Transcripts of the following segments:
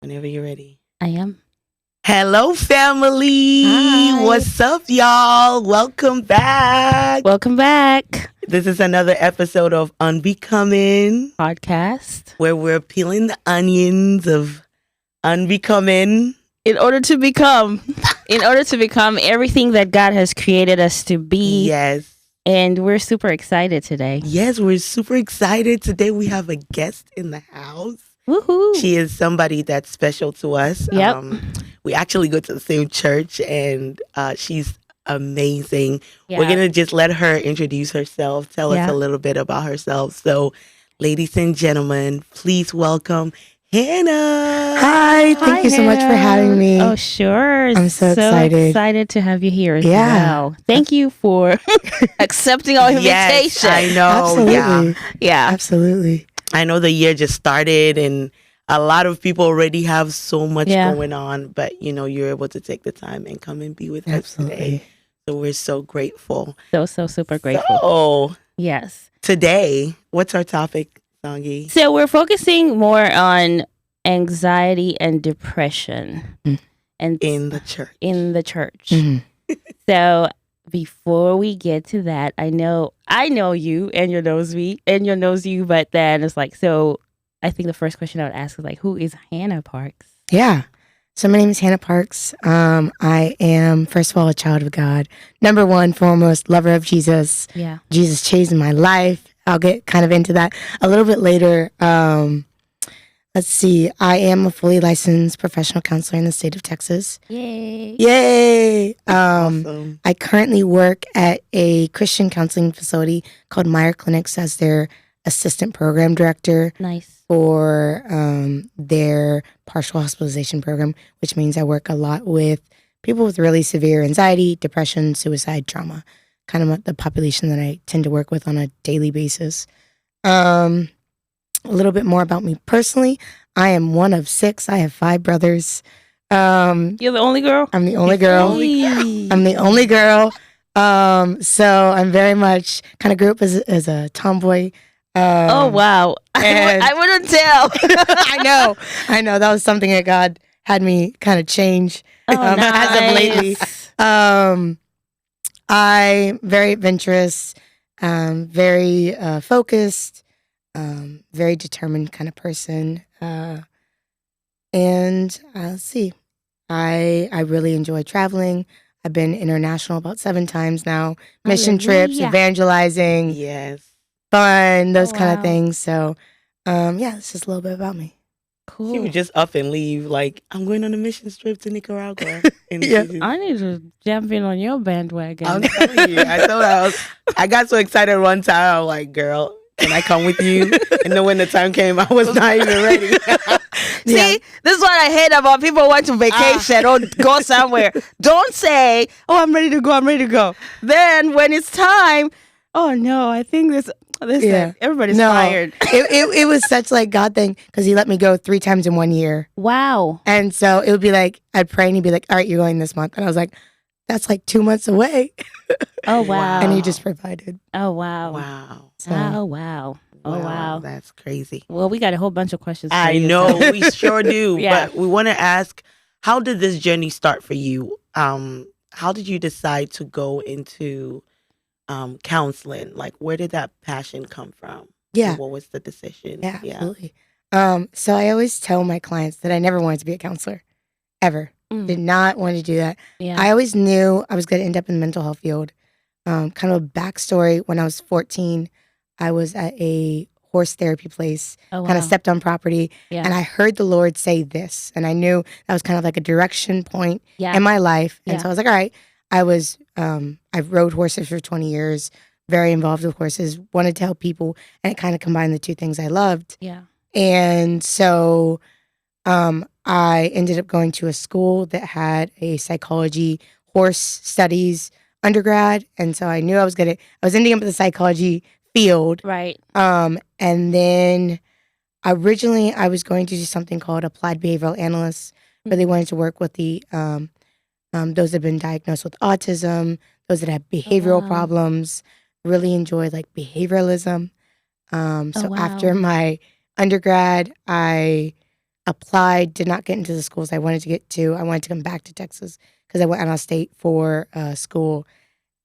Whenever you're ready. I am. Hello, family. Hi. What's up, y'all? Welcome back. Welcome back. This is another episode of Unbecoming, Podcast. where we're peeling the onions of unbecoming. In order to become everything that God has created us to be. Yes. And we're super excited today. Yes, we're super excited. Today we have a guest in the house. Woohoo. She is somebody that's special to us. Yep. We actually go to the same church, and she's amazing. Yeah. We're going to just let her introduce herself, tell us a little bit about herself. So, ladies and gentlemen, please welcome Hannah. Hi, thank you so much for having me. Oh, sure. I'm so excited. Excited to have you here as well. Thank you for accepting our Yes, invitation. I know. Absolutely. Yeah. Absolutely. I know the year just started, and a lot of people already have so much going on, but you're able to take the time and come and be with us today. So we're so grateful. So super grateful. So Yes. today, what's our topic, Songi? So we're focusing more on anxiety and depression, and In the church. Mm-hmm. So before we get to that, I know you and you knows me and you knows you, but then it's like, so I think the first question I would ask is like, who is Hannah Parks? Yeah. So my name is Hannah Parks. I am, first of all, a child of God. Number one, foremost, lover of Jesus. Yeah. Jesus changed my life. I'll get kind of into that a little bit later. Let's see. I am a fully licensed professional counselor in the state of Texas. Yay. Awesome. I currently work at a Christian counseling facility called Meyer Clinics as their assistant program director. Nice. For their partial hospitalization program, which means I work a lot with people with really severe anxiety, depression, suicide, trauma, kind of the population that I tend to work with on a daily basis. A little bit more about me personally. I am one of 6. I have 5 brothers. You're the only girl? I'm the only girl. I'm the only girl. So I'm very much kind of grew up as a tomboy. Oh, wow. I wouldn't tell. I know. That was something that God had me kind of change nice. as of lately. I'm very adventurous, very focused, very determined kind of person. And let's see. I really enjoy traveling. I've been international about 7 times now. Mission trips, evangelizing. Yes. Fun, those kind of things. So, it's just a little bit about me. Cool. She would just up and leave, like, I'm going on a mission trip to Nicaragua. And I need to jump in on your bandwagon. I'm telling you, I got so excited one time. I was like, girl, can I come with you? And then when the time came, I was not even ready. See, this is what I hate about people who went to vacation or go somewhere. Don't say, oh, I'm ready to go. Then when it's time, oh, no, I think everybody's fired. It was such like God thing because he let me go 3 times in 1 year. Wow. And so it would be like, I'd pray and he'd be like, all right, you're going this month. And I was like, that's like 2 months away. Oh, wow. And he just provided. Oh, wow. Wow. So, Oh, wow. Oh, wow. That's crazy. Well, we got a whole bunch of questions for I you, know, so. we sure do. Yeah. But we want to ask, how did this journey start for you? How did you decide to go into counseling? Like, where did that passion come from? Yeah. And what was the decision? Yeah, absolutely. So I always tell my clients that I never wanted to be a counselor, ever. Did not want to do that. Yeah. I always knew I was going to end up in the mental health field. Kind of a backstory, when I was 14, I was at a horse therapy place, kind of stepped on property, and I heard the Lord say this, and I knew that was kind of like a direction point in my life. And so I was like, all right. I rode horses for 20 years, very involved with horses, wanted to help people, and it kind of combined the 2 things I loved. Yeah. And so I ended up going to a school that had a psychology horse studies undergrad. And so I knew I was ending up in the psychology field. Right. And then originally I was going to do something called applied behavioral analyst, where they wanted to work with the those that have been diagnosed with autism, those that have behavioral problems. Really enjoyed like behavioralism. After my undergrad, I applied, did not get into the schools I wanted to get to. I wanted to come back to Texas because I went out of state for school.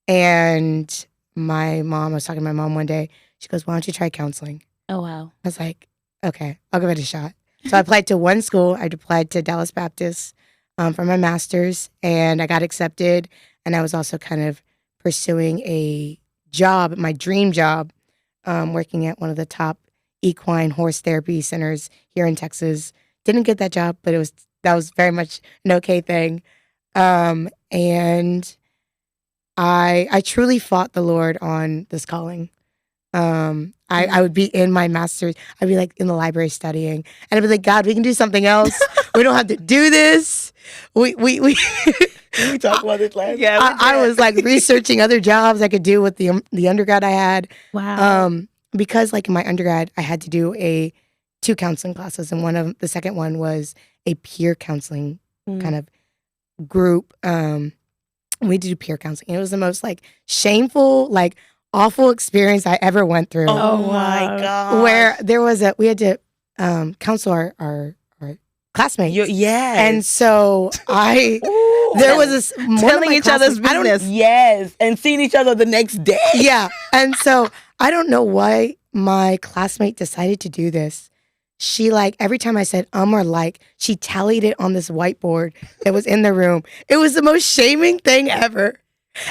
And I was talking to my mom one day. She goes, "Why don't you try counseling?" Oh, wow. I was like, "Okay, I'll give it a shot." So I applied to one school. I applied to Dallas Baptist for my master's, and I got accepted. And I was also kind of pursuing a job, my dream job, working at one of the top equine horse therapy centers here in Texas. Didn't get that job, but that was very much an okay thing. And I truly fought the Lord on this calling. I would be in my master's. I'd be like in the library studying, and I'd be like, "God, we can do something else. We don't have to do this." We talked about this last. Yeah, I was like researching other jobs I could do with the undergrad I had. Wow. Because like in my undergrad, I had to do 2 counseling classes, and the second one was a peer counseling kind of group. We did peer counseling. It was the most like shameful, like awful experience I ever went through. Oh my God. Where we had to counsel our classmates. Yes. And so there was this telling each other's business. Yes. And seeing each other the next day. Yeah. And so I don't know why my classmate decided to do this. She like every time I said or like, she tallied it on this whiteboard that was in the room. It was the most shaming thing ever.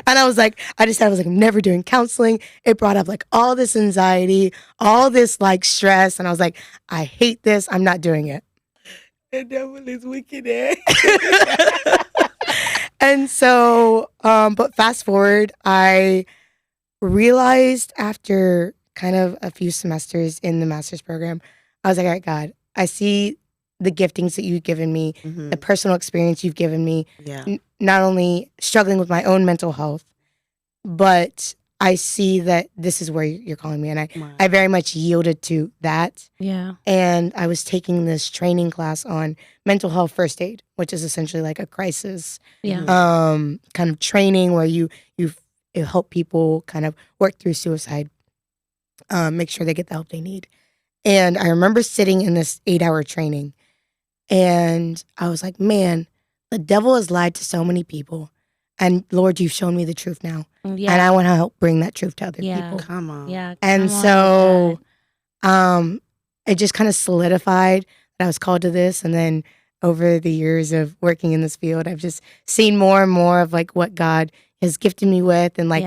And I was like, I'm never doing counseling. It brought up like all this anxiety, all this like stress. And I was like, I hate this. I'm not doing it. The devil is wicked, eh? And so, but fast forward, I realized after kind of a few semesters in the master's program, I was like, all right, God, I see the giftings that you've given me, the personal experience you've given me, not only struggling with my own mental health, but I see that this is where you're calling me. And I very much yielded to that. Yeah. And I was taking this training class on mental health first aid, which is essentially like a crisis kind of training where you help people kind of work through suicide, make sure they get the help they need. And I remember sitting in this 8-hour training, and I was like, man, the devil has lied to so many people. And Lord, you've shown me the truth now. Yeah. And I want to help bring that truth to other people. Come on. Yeah. And so it just kind of solidified that I was called to this. And then over the years of working in this field, I've just seen more and more of like what God has gifted me with, and like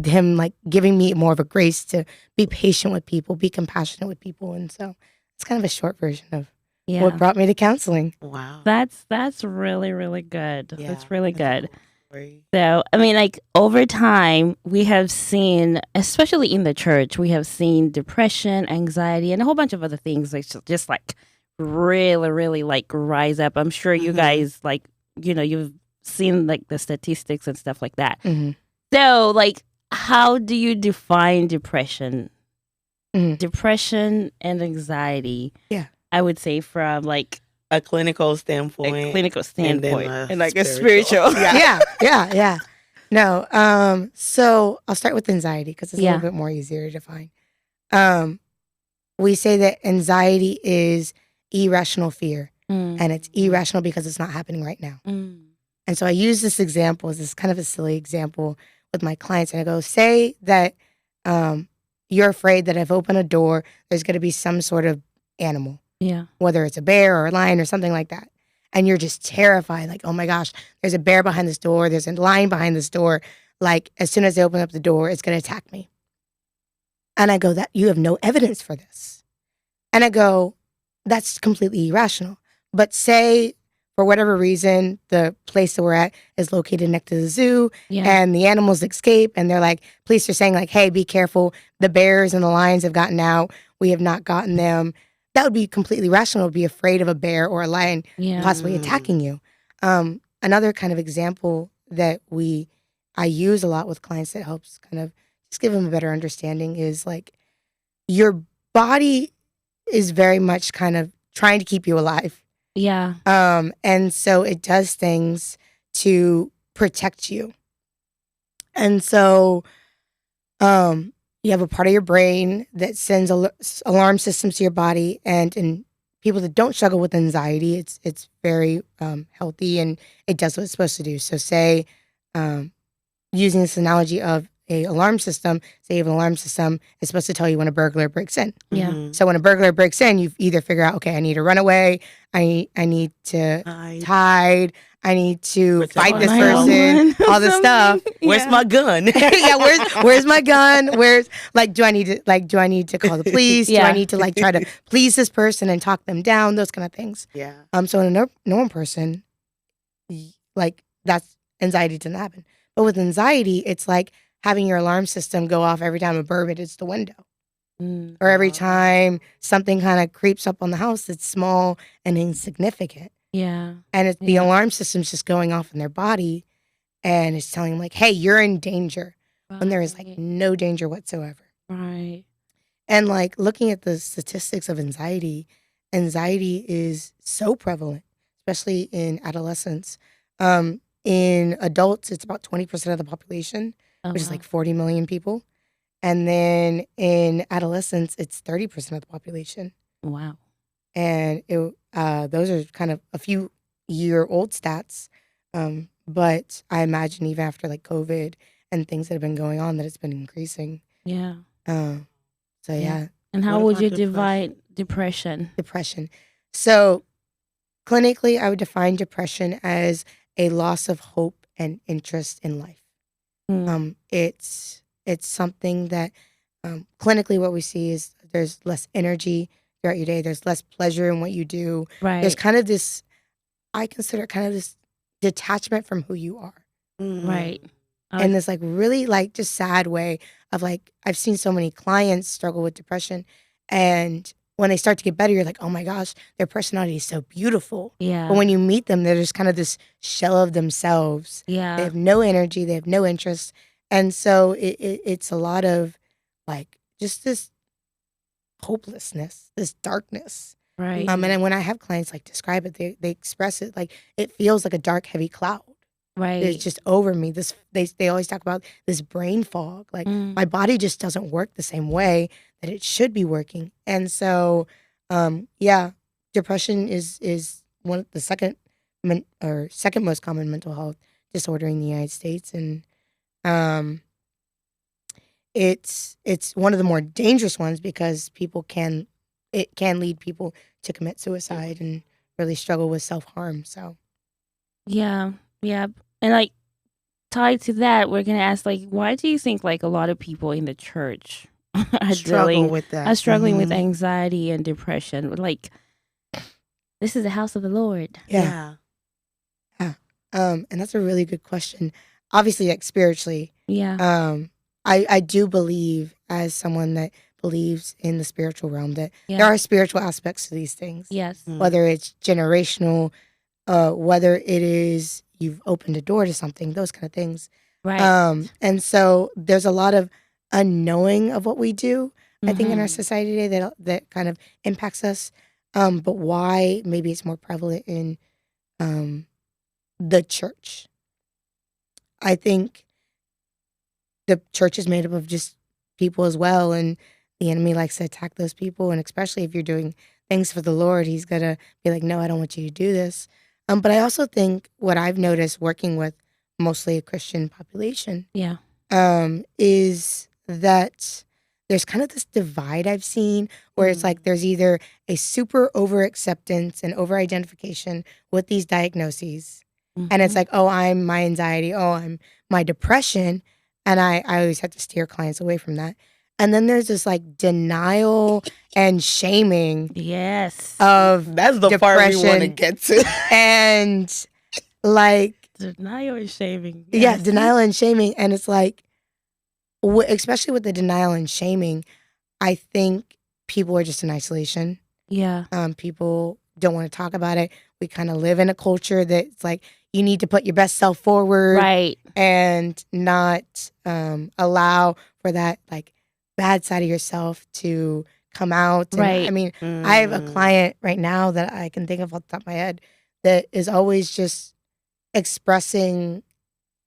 him like giving me more of a grace to be patient with people, be compassionate with people. And so it's kind of a short version of what brought me to counseling. Wow. That's really, really good. Yeah, that's really good. Cool. So, I mean, like over time, we have seen, especially in the church, we have seen depression, anxiety, and a whole bunch of other things like just like really, really like rise up. I'm sure you guys like, you've seen like the statistics and stuff like that. So, like, how do you define depression? Depression and anxiety. Yeah. I would say from like a clinical standpoint. And like a spiritual. Yeah. No. So I'll start with anxiety because it's a little bit more easier to define. We say that anxiety is irrational fear, and it's irrational because it's not happening right now. And so I use this example as this kind of a silly example with my clients, and I go, say that you're afraid that if I open a door, there's going to be some sort of animal. Yeah. Whether it's a bear or a lion or something like that. And you're just terrified, like, oh my gosh, there's a bear behind this door, there's a lion behind this door. Like, as soon as they open up the door, it's going to attack me. And I go, that you have no evidence for this. And I go, that's completely irrational. But say, for whatever reason, the place that we're at is located next to the zoo, and the animals escape, and they're like, police are saying like, hey, be careful, the bears and the lions have gotten out, we have not gotten them. That would be completely rational to be afraid of a bear or a lion possibly attacking you. Another kind of example that I use a lot with clients that helps kind of just give them a better understanding is like your body is very much kind of trying to keep you alive. Yeah. And so it does things to protect you. And so you have a part of your brain that sends alarm systems to your body, and in people that don't struggle with anxiety, it's very healthy and it does what it's supposed to do. So say, using this analogy of a alarm system, say you have an alarm system, it's supposed to tell you when a burglar breaks in. Yeah. Mm-hmm. So when a burglar breaks in, you either figure out, okay, I need to run away, I need to hide, I need to fight this person, all this stuff. Where's my gun? Yeah, where's my gun? Where's do I need to call the police? Do I need to try to please this person and talk them down? Those kind of things. Yeah. So in a normal person, that's anxiety doesn't happen. But with anxiety, it's like having your alarm system go off every time a bird hits the window. Or every time something kind of creeps up on the house that's small and insignificant. Yeah. And the alarm system's just going off in their body and it's telling them hey, you're in danger. Right. When there is no danger whatsoever. Right. And looking at the statistics of anxiety is so prevalent, especially in adolescents. In adults, it's about 20% of the population, which is 40 million people. And then in adolescents, it's 30% of the population. Wow. And those are kind of a few year-old stats. But I imagine even after COVID and things that have been going on that it's been increasing. Yeah. So, yeah. And how would you divide depression? Depression. So clinically, I would define depression as a loss of hope and interest in life. It's something that clinically what we see is there's less energy throughout your day. There's less pleasure in what you do. Right. There's kind of this, I consider it kind of this detachment from who you are. Right. And this really just sad way of I've seen so many clients struggle with depression, and when they start to get better, you're like, oh my gosh, their personality is so beautiful. Yeah. But when you meet them, they're just kind of this shell of themselves. Yeah. They have no energy. They have no interest. And so it's a lot of just this hopelessness, this darkness. Right. And then when I have clients describe it, they express it it feels like a dark, heavy cloud. Right. It's just over me. They always talk about this brain fog. My body just doesn't work the same way that it should be working. And so, depression is one of the second most common mental health disorder in the United States, and it's one of the more dangerous ones because it can lead people to commit suicide and really struggle with self-harm. So, yeah. And tied to that, we're gonna ask why do you think a lot of people in the church are struggling with anxiety and depression? This is the house of the Lord. Yeah. And that's a really good question. Obviously, spiritually. Yeah. I do believe, as someone that believes in the spiritual realm, that there are spiritual aspects to these things. Yes. Whether it's generational, whether it is you've opened a door to something, those kind of things. Right. And so there's a lot of unknowing of what we do, I think, in our society today that kind of impacts us. But why maybe it's more prevalent in the church. I think the church is made up of just people as well, and the enemy likes to attack those people, and especially if you're doing things for the Lord, he's gonna be like, no, I don't want you to do this. But I also think what I've noticed working with mostly a Christian population is that there's kind of this divide I've seen where it's there's either a super over acceptance and over identification with these diagnoses. And it's oh, I'm my anxiety. Oh, I'm my depression. And I always have to steer clients away from that. And then there's this denial and shaming. Yes. Of that's the depression. Part we want to get to. And denial and shaming. Yes. Yeah, denial and shaming. And it's especially with the denial and shaming, I think people are just in isolation. Yeah. People don't want to talk about it. We kind of live in a culture that's you need to put your best self forward. Right. And not allow for that bad side of yourself to come out. And, right. I mean, I have a client right now that I can think of off the top of my head that is always just expressing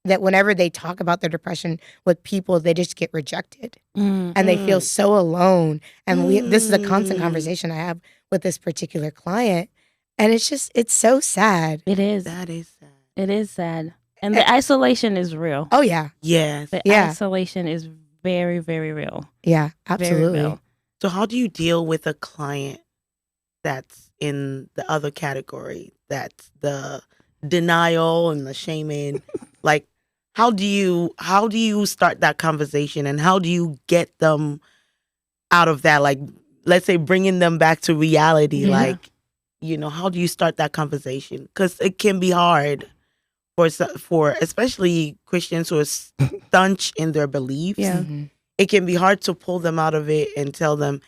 that whenever they talk about their depression with people, they just get rejected and they feel so alone. And this is a constant conversation I have with this particular client. And it's so sad. It is. That is sad. It is sad. And the isolation is real. Oh, yeah. Yes. The isolation is very, very real. Yeah, absolutely. Very real. So how do you deal with a client that's in the other category? That's the denial and the shaming. Like, how do you start that conversation, and how do you get them out of that? Like, let's say bringing them back to reality. Yeah. Like, how do you start that conversation? Because it can be hard for especially Christians who are staunch in their beliefs. Yeah. Mm-hmm. It can be hard to pull them out of it and tell them,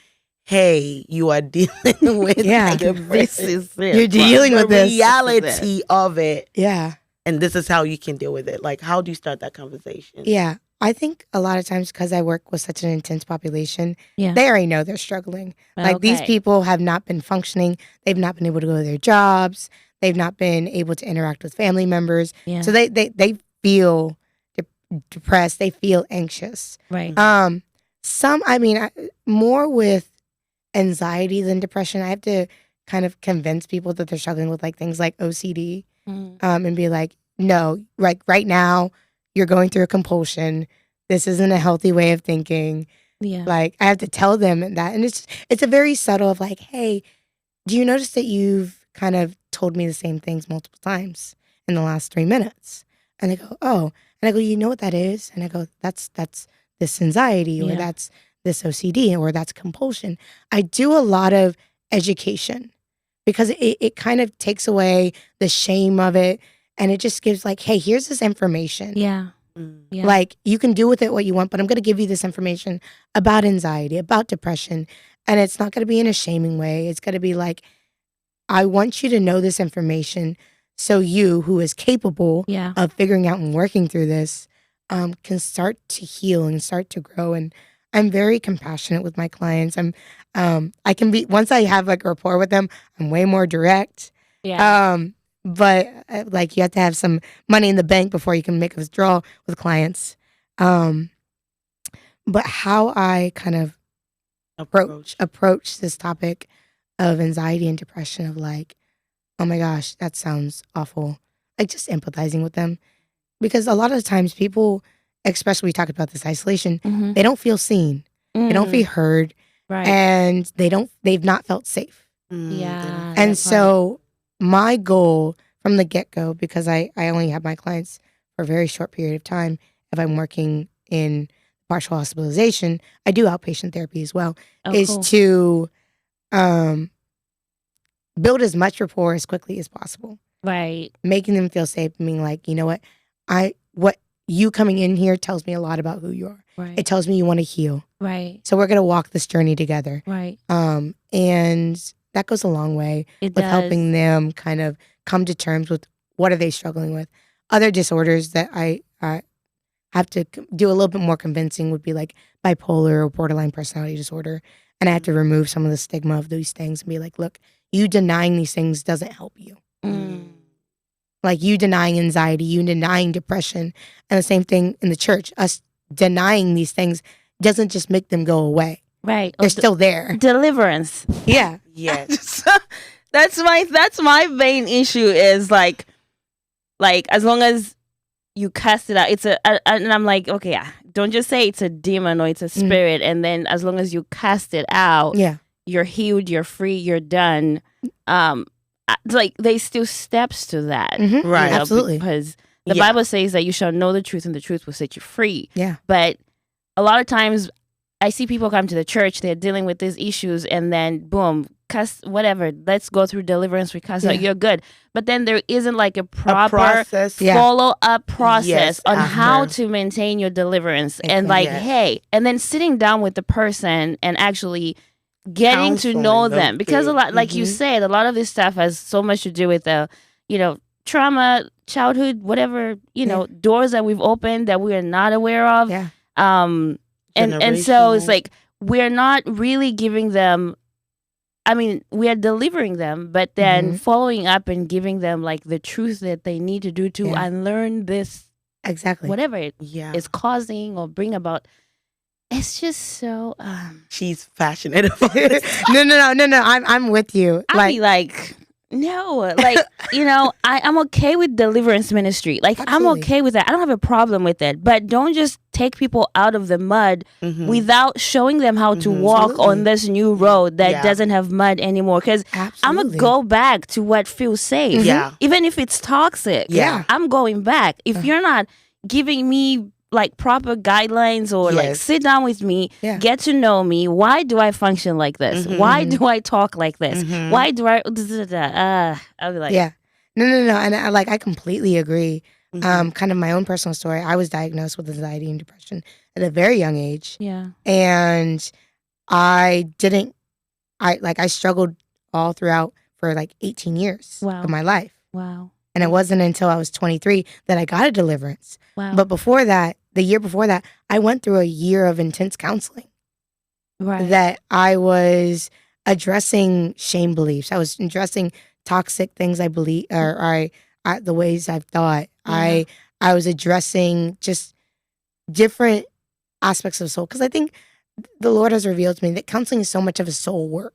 hey, you are dealing with this is it. You're dealing with the this. reality of it. Yeah. And this is how you can deal with it. Like, how do you start that conversation? Yeah. I think a lot of times because I work with such an intense population, Yeah. they already know they're struggling. Like, these people have not been functioning. They've not been able to go to their jobs. They've not been able to interact with family members. Yeah. So they feel depressed. They feel anxious. Right. More with anxiety than depression. I have to kind of convince people that they're struggling with like things like OCD, and be like, no, right now you're going through a compulsion. This isn't a healthy way of thinking. Yeah. Like, I have to tell them that, and it's a very subtle of like, hey, do you notice that you've kind of told me the same things multiple times in the last 3 minutes? And they go, oh, and I go, you know what that is? And I go, that's this anxiety, or that's this OCD, or that's compulsion. I do a lot of education because it kind of takes away the shame of it, and it just gives like, hey, here's this information. Yeah. Yeah. Like, you can do with it what you want, but I'm going to give you this information about anxiety, about depression, and it's not going to be in a shaming way. It's going to be like, I want you to know this information so you, who is capable of figuring out and working through this, can start to heal and start to grow. And I'm very compassionate with my clients. I can be, once I have like a rapport with them, I'm way more direct. Yeah. But like, you have to have some money in the bank before you can make a withdrawal with clients. But how I kind of approach this topic of anxiety and depression, of like, oh my gosh, that sounds awful. Like, just empathizing with them. Because a lot of the times people, especially we talk about this isolation, they don't feel seen. They don't feel heard. Right. And they've not felt safe. Yeah. And so my goal from the get-go, because I only have my clients for a very short period of time, if I'm working in partial hospitalization, I do outpatient therapy as well, is to build as much rapport as quickly as possible. Right. Making them feel safe, being like, you know what? What you coming in here tells me a lot about who you are. Right. It tells me you want to heal. Right. So we're going to walk this journey together. Right. And that goes a long way with helping them kind of come to terms with what are they struggling with. Other disorders that I have to do a little bit more convincing would be like bipolar or borderline personality disorder. And I have to remove some of the stigma of these things and be like, look, you denying these things doesn't help you. Like, you denying anxiety, you denying depression. And the same thing in the church. Us denying these things doesn't just make them go away. Right. They're still there. Deliverance. Yeah. Yes. That's my main issue is like as long as you cast it out, and I'm like, okay, don't just say it's a demon or it's a spirit, and then as long as you cast it out, you're healed, you're free, you're done. Like, there's still steps to that, right? Absolutely, because the Bible says that you shall know the truth, and the truth will set you free. Yeah, but a lot of times I see people come to the church, they're dealing with these issues, and then boom, cast whatever. Let's go through deliverance. We cast out. You're good, but then there isn't like a proper follow up process on how to maintain your deliverance, and like, hey, and then sitting down with the person and actually getting to know them, because a lot, like you said, a lot of this stuff has so much to do with the, trauma, childhood, whatever, doors that we've opened that we are not aware of. Yeah. And so it's like, we're not really giving them, we are delivering them, but then following up and giving them like the truth that they need to do to unlearn this Exactly. whatever it Yeah. is causing or bring about. It's just so. She's passionate about this. No. I'm with you. I'd be like, no, like, I'm okay with deliverance ministry. Like, I'm Absolutely. okay with that. I don't have a problem with it. But don't just take people out of the mud without showing them how to walk Absolutely. on this new road that doesn't have mud anymore. Because I'm going to go back to what feels safe. Yeah. Even if it's toxic. Yeah. I'm going back. If you're not giving me like proper guidelines or like sit down with me, get to know me. Why do I function like this? Why do I talk like this? Why do I? I'll be like, yeah, no, and I completely agree. Kind of my own personal story. I was diagnosed with anxiety and depression at a very young age. Yeah, and I struggled all throughout for like 18 years of my life. Wow. And it wasn't until I was 23 that I got a deliverance. Wow. But before that, the year before that, I went through a year of intense counseling. Right. That I was addressing shame beliefs. I was addressing toxic things I believe, or the ways I've thought. Yeah. I was addressing just different aspects of soul. Because I think the Lord has revealed to me that counseling is so much of a soul work.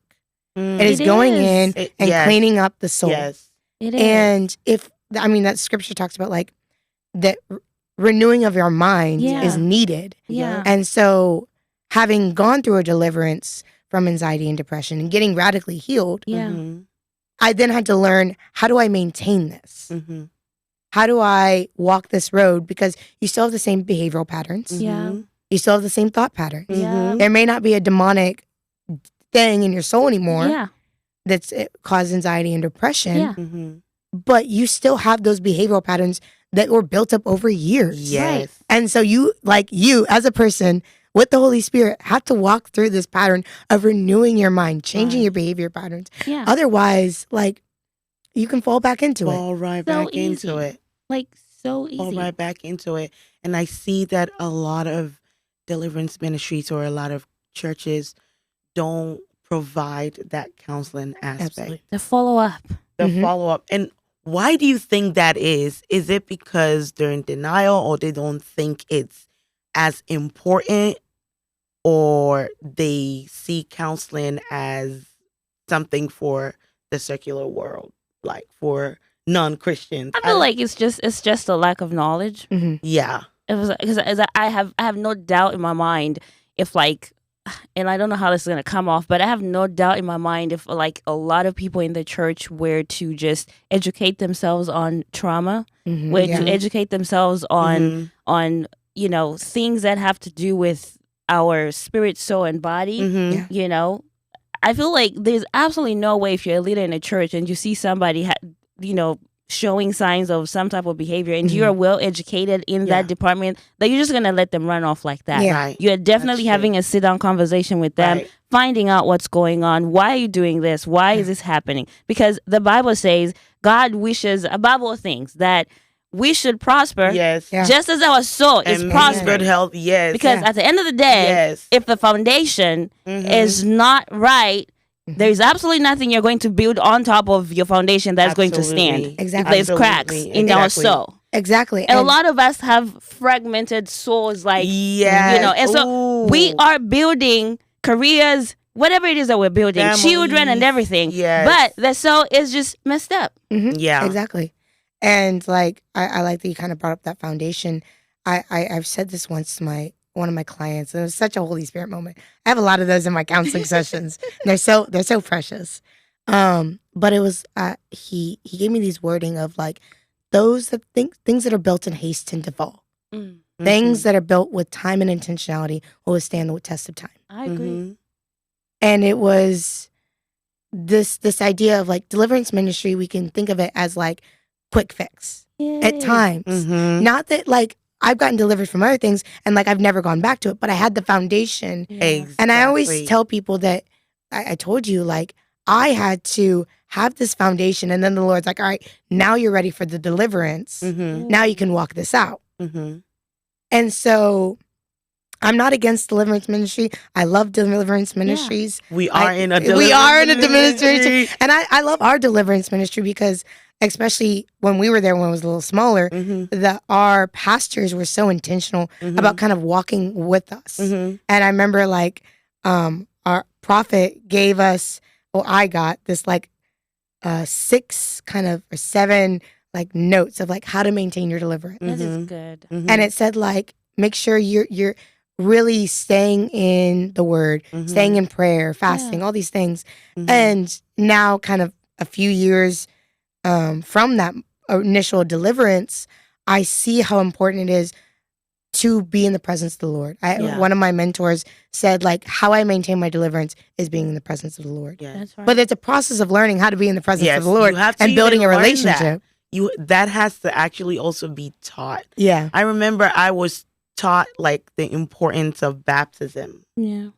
It is going in and cleaning up the soul. Yes. It is. And that scripture talks about like that renewing of your mind is needed. Yeah. And so having gone through a deliverance from anxiety and depression and getting radically healed, I then had to learn, how do I maintain this? How do I walk this road? Because you still have the same behavioral patterns. Yeah. You still have the same thought patterns. Yeah. There may not be a demonic thing in your soul anymore. Yeah. That's caused anxiety and depression. Yeah. But you still have those behavioral patterns that were built up over years. Yes. Right. And so you as a person with the Holy Spirit have to walk through this pattern of renewing your mind, changing your behavior patterns. Yeah. Otherwise, like, you can fall back into it. Fall right So back easy. into it. Like, so easy. Fall right back into it. And I see that a lot of deliverance ministries or a lot of churches don't provide that counseling aspect. Absolutely. The follow up. The follow up. And why do you think that is? Is it because they're in denial, or they don't think it's as important, or they see counseling as something for the secular world, like for non-Christians? I feel like it's just a lack of knowledge. Yeah. It was because I have no doubt in my mind if like, and I don't know how this is gonna come off, but I have no doubt in my mind if like a lot of people in the church were to just educate themselves on trauma, were to educate themselves on things that have to do with our spirit, soul, and body. I feel like there's absolutely no way if you're a leader in a church and you see somebody showing signs of some type of behavior and you're well educated in that department, that you're just going to let them run off like that. Right. You're definitely having a sit down conversation with them, finding out what's going on. Why are you doing this? Why is this happening? Because the Bible says God wishes above all things that we should prosper just as our soul is prospering. Good health, Because at the end of the day, if the foundation is not right, there's absolutely nothing you're going to build on top of your foundation that's going to stand. Exactly. There's cracks in our soul. Exactly. And a lot of us have fragmented souls, like, and so we are building careers, whatever it is that we're building, children and everything. But the soul is just messed up. Yeah. Exactly. And like, I like that you kind of brought up that foundation. I've said this once to one of my clients, and it was such a Holy Spirit moment. I have a lot of those in my counseling sessions. And they're so precious. But it was he gave me these wording of like, things that are built in haste tend to fall. Things that are built with time and intentionality will withstand the test of time. I agree. And it was this idea of like deliverance ministry. We can think of it as like quick fix at times. Not that like I've gotten delivered from other things and like I've never gone back to it, but I had the foundation. Exactly. And I always tell people that I told you, like, I had to have this foundation, and then the Lord's like, all right, now you're ready for the deliverance. Now you can walk this out. And so I'm not against deliverance ministry. I love deliverance ministries. We are in a deliverance ministry. And I love our deliverance ministry because especially when we were there when it was a little smaller, that our pastors were so intentional about kind of walking with us. And I remember like our prophet gave us, or I got this like 6 kind of or 7 like notes of like how to maintain your deliverance. That is good. And it said like make sure you're really staying in the word, staying in prayer, fasting, all these things. And now kind of a few years from that initial deliverance, I see how important it is to be in the presence of the Lord. One of my mentors said, like, how I maintain my deliverance is being in the presence of the Lord. Yeah. That's right. But it's a process of learning how to be in the presence of the Lord you have to and building a even learn relationship. That has to actually also be taught. Yeah. I remember I was taught like the importance of baptism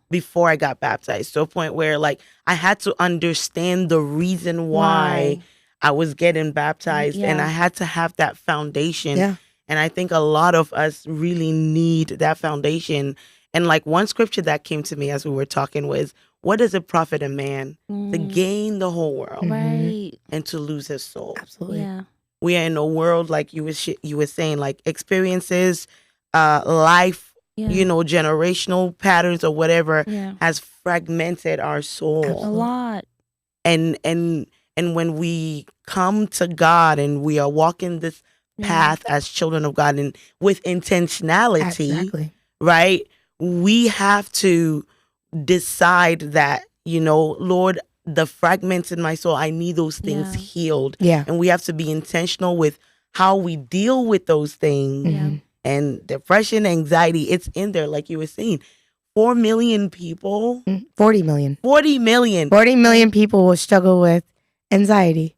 before I got baptized, to a point where like I had to understand the reason why I was getting baptized, and I had to have that foundation. Yeah. And I think a lot of us really need that foundation. And like one scripture that came to me as we were talking was, what does it profit a man to gain the whole world and to lose his soul? Absolutely. Yeah. We are in a world, like you were saying, like experiences, life, generational patterns or whatever has fragmented our soul. A lot. And when we come to God and we are walking this path as children of God and with intentionality, right? We have to decide that, Lord, the fragments in my soul, I need those things healed. Yeah. And we have to be intentional with how we deal with those things. And depression, anxiety, it's in there, like you were saying. 4 million people. 40 million. 40 million. 40 million people will struggle with anxiety.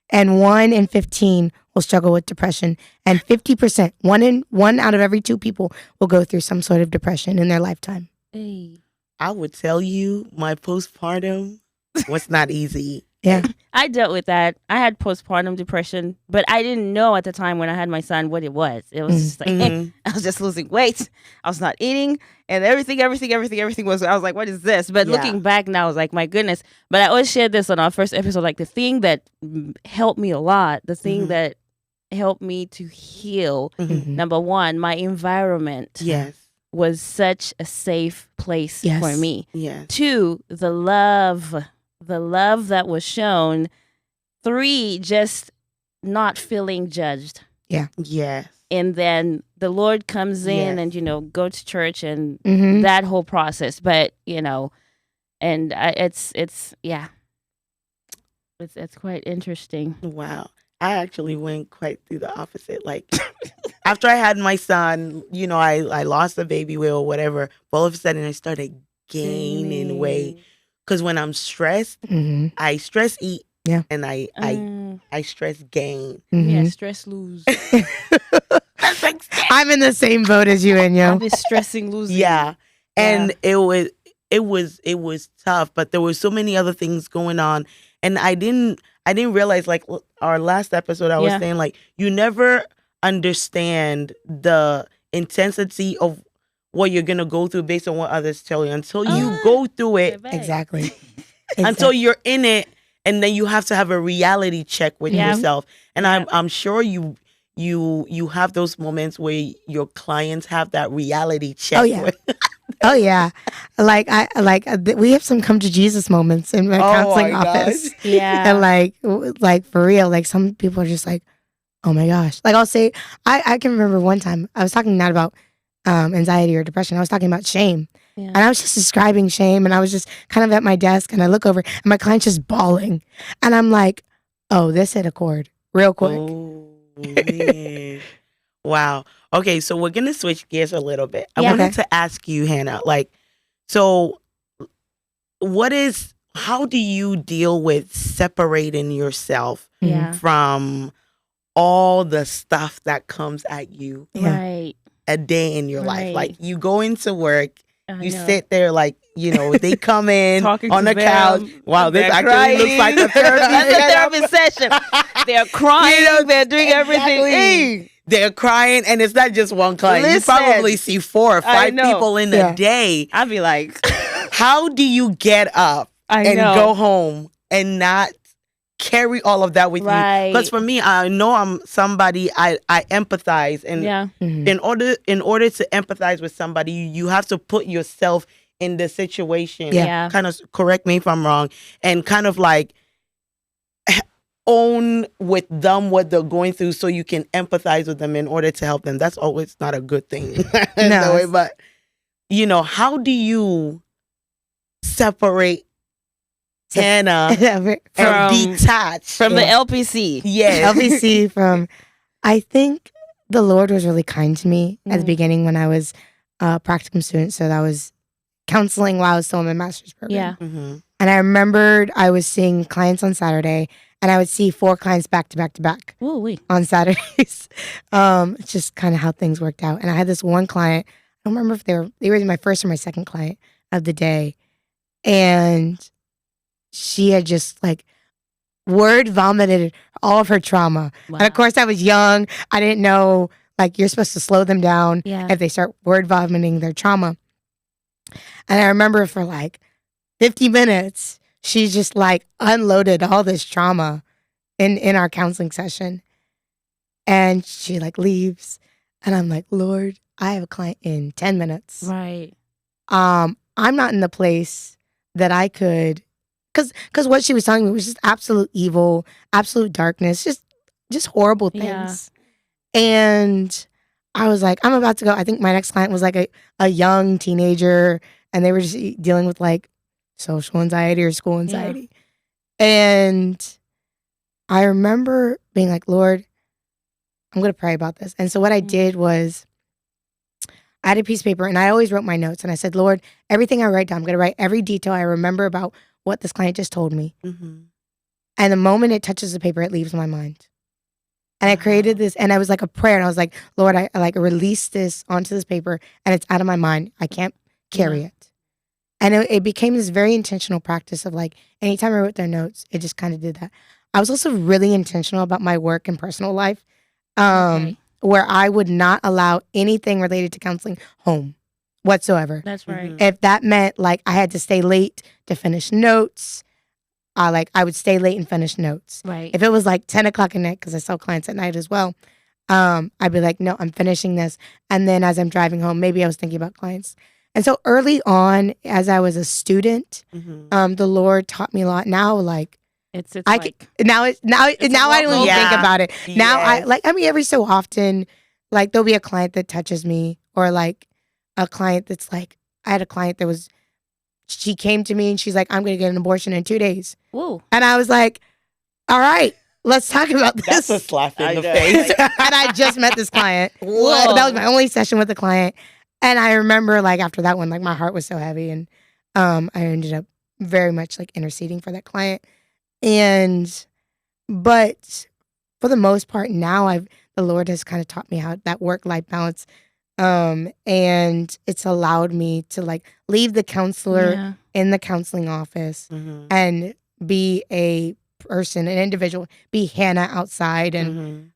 And 1 in 15 will struggle with depression. And 50%, one out of every 2 people will go through some sort of depression in their lifetime. Hey. I would tell you my postpartum was not easy. Yeah. I dealt with that. I had postpartum depression, but I didn't know at the time when I had my son what it was. It was just like, I was just losing weight. I was not eating, and everything was, I was like, what is this? But looking back now, I was like, my goodness. But I always shared this on our first episode, like the thing that helped me a lot, the thing that helped me to heal, number one, my environment was such a safe place for me. 2, the love that was shown. 3, just not feeling judged. Yeah. Yes. And then the Lord comes in and, go to church and that whole process. But, and it's quite interesting. Wow. I actually went quite through the opposite. Like after I had my son, I lost the baby weight or whatever. But all of a sudden I started gaining weight. Because when I'm stressed, I stress eat, and I stress gain. Yeah, stress lose. I'm in the same boat as you, and I've been stressing losing. Yeah, and it was tough, but there were so many other things going on, and I didn't realize, like our last episode, I was saying, like, you never understand the intensity of what you're gonna go through based on what others tell you until you go through it. Exactly. Until you're in it, and then you have to have a reality check with yourself. And I'm sure you have those moments where your clients have that reality check. Oh yeah. Oh yeah. We have some come to Jesus moments in my counseling office. Yeah. And like for real, like some people are just like, oh my gosh. Like I'll say, I can remember one time I was talking not about anxiety or depression. I was talking about shame. Yeah. And I was just describing shame, and I was just kind of at my desk, and I look over and my client's just bawling. And I'm like, oh, this hit a chord real quick. Oh, man. Wow. Okay, so we're going to switch gears a little bit. I wanted to ask you, Hannah, so how do you deal with separating yourself from all the stuff that comes at you? Right. A day in your life. Like you go into work, you sit there, like, they come in on the couch. Wow, this actually looks like a therapy. That's a therapy session. They're crying, they're doing everything. Exactly. They're crying, and it's not just one client. Listen, you probably see 4 or 5 people in a day. I'd be like, how do you get up and go home and not carry all of that with Right. you. Because for me, I know I'm somebody I empathize, and in order to empathize with somebody, you have to put yourself in the situation. Yeah. Kind of correct me if I'm wrong, and kind of like own with them what they're going through, so you can empathize with them in order to help them. That's always not a good thing. No, but how do you separate Hannah and detach from the LPC? Yes. LPC from. I think the Lord was really kind to me at the beginning when I was a practicum student. So that was counseling while I was still in my master's program. Yeah. And I remembered I was seeing clients on Saturday, and I would see 4 clients back to back to back on Saturdays. It's just kind of how things worked out. And I had this one client. I don't remember if they were my first or my second client of the day, and she had just like word vomited all of her trauma. Wow. And of course, I was young. I didn't know like you're supposed to slow them down if they start word vomiting their trauma. And I remember for like 50 minutes, she just like unloaded all this trauma in our counseling session. And she like leaves. And I'm like, Lord, I have a client in 10 minutes. Right. I'm not in the place that I could, because what she was telling me was just absolute evil, absolute darkness, just horrible things. Yeah. And I was like, I'm about to go. I think my next client was like a young teenager, and they were just dealing with like social anxiety or school anxiety. Yeah. And I remember being like, Lord, I'm going to pray about this. And so what I did was I had a piece of paper, and I always wrote my notes. And I said, Lord, everything I write down, I'm going to write every detail I remember about what this client just told me. And the moment it touches the paper, it leaves my mind. And I created this, and I was like a prayer. And I was like, Lord, I like release this onto this paper, and it's out of my mind. I can't carry it. And it became this very intentional practice of like, anytime I wrote their notes, it just kind of did that. I was also really intentional about my work and personal life, where I would not allow anything related to counseling home whatsoever. That's right. If that meant like I had to stay late to finish notes, I would stay late and finish notes. Right. If it was like 10 o'clock at night, because I saw clients at night as well, I'd be like, no, I'm finishing this. And then as I'm driving home, maybe I was thinking about clients. And so early on, as I was a student, the Lord taught me a lot. Now, like, it's now I don't even think about it. Now every so often, like there'll be a client that touches me, or like a client that's like, I had a client that she came to me and she's like, I'm going to get an abortion in 2 days. Whoa. And I was like, all right, let's talk about this. That's a slap in the face. And I just met this client. Whoa. That was my only session with the client. And I remember like after that one, like my heart was so heavy, and I ended up very much like interceding for that client. But for the most part now, the Lord has kind of taught me how that work-life balance, and it's allowed me to like leave the counselor in the counseling office and be a person, an individual, be Hannah outside. And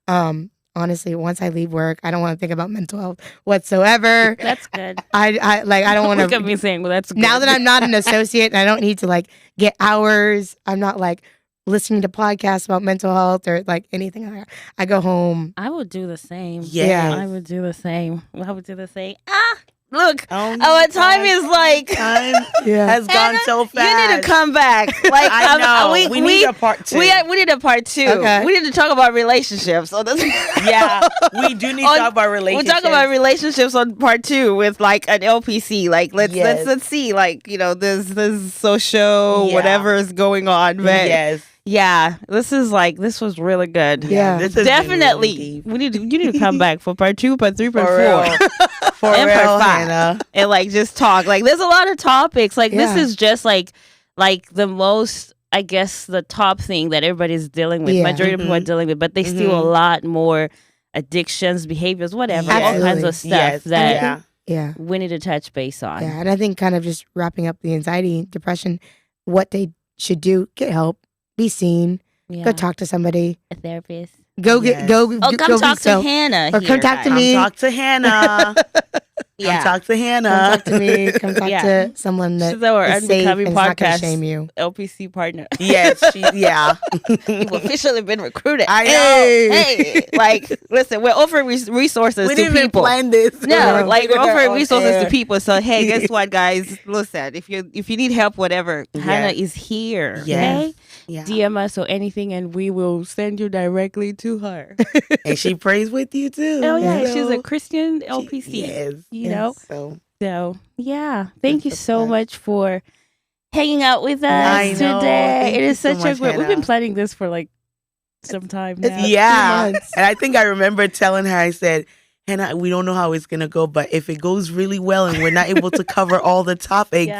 honestly, once I leave work, I don't want to think about mental health whatsoever. That's good. I don't want to look at me saying, well, that's good. Now that I'm not an associate and I don't need to like get hours, I'm not like listening to podcasts about mental health or like anything like that. I go home. I would do the same. Yeah. I would do the same. I would do the same. Look, our time is like has gone so fast. You need to come back. Like I know. We need a part 2. We need a part 2. Okay. We need to talk about relationships. So yeah, we do need to talk about relationships. We'll talk about relationships on part 2 with like an LPC. Like let's see, like, you know, this social whatever is going on. But yeah, this was really good. Yeah, this is definitely. Really you need to come back for part 2, part 3, part 4. For and real, part 5. Hannah. And like just talk. Like there's a lot of topics. Like this is just like the most, I guess, the top thing that everybody's dealing with. Majority of people are dealing with, but they still a lot more addictions, behaviors, whatever, all kinds of stuff that we need to touch base on. Yeah, and I think kind of just wrapping up the anxiety, depression, what they should do: get help, be seen, go talk to somebody, a therapist. Come talk to Hannah. Or come talk to me. Come talk to Hannah. Come talk to Hannah. Come talk to me. Come talk to someone that She's our is safe and Unbecoming is not going to podcast shame you. LPC partner. Yes, You've officially been recruited. I know. Hey, like, listen, we're offering resources We to didn't even people. plan this. No, like we're offering resources air. to people. So hey, guess what, guys? Listen, if you need help, whatever, Hannah is here. Yes. Okay, DM us or anything, and we will send you directly to her. And she prays with you too. Oh yeah, you she's know? a Christian LPC. Yes. You know. So Yeah, thank you That's so the much for hanging out with us I know. today. Thank It you is so such a much, great. We've been Hannah. planning this for like some time now. yeah. 2 months. And I think I remember telling her, I said, Hannah, we don't know how it's gonna go, but if it goes really well and we're not able to cover all the topics,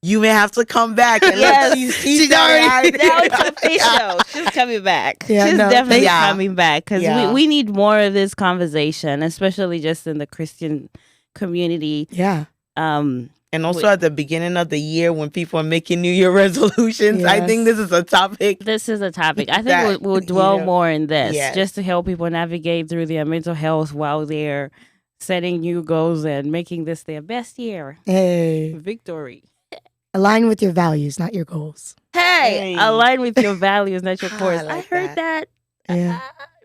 you may have to come back. And Yes. she's already. Now it's official. She's coming back. Yeah, She's no, definitely yeah. coming back because Yeah. we need more of this conversation, especially just in the Christian community. Yeah. And also at the beginning of the year when people are making New Year resolutions, I Yes. think this is a topic. This is a topic. I think That, we'll dwell you know, more in this yes. just to help people navigate through their mental health while they're setting new goals and making this their best year. Hey. Victory. Align with your values, not your goals. Hey, align with your values, not your course. I like heard that. Yeah.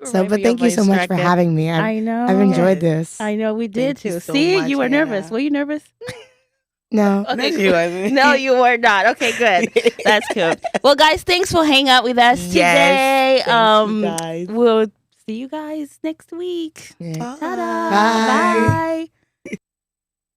So, Remind but me thank of you my so much for instructor. having me. I know. I've enjoyed Yes. this. I know we did Thank you too. so See, much, you were nervous. Hannah. Were you nervous? No. Okay, No, she cool. wasn't. No, you were not. Okay, good. That's cool. Well, guys, thanks for hanging out with us today. Yes, thank you guys. We'll see you guys next week. Yeah. Ta-da. Bye. Bye.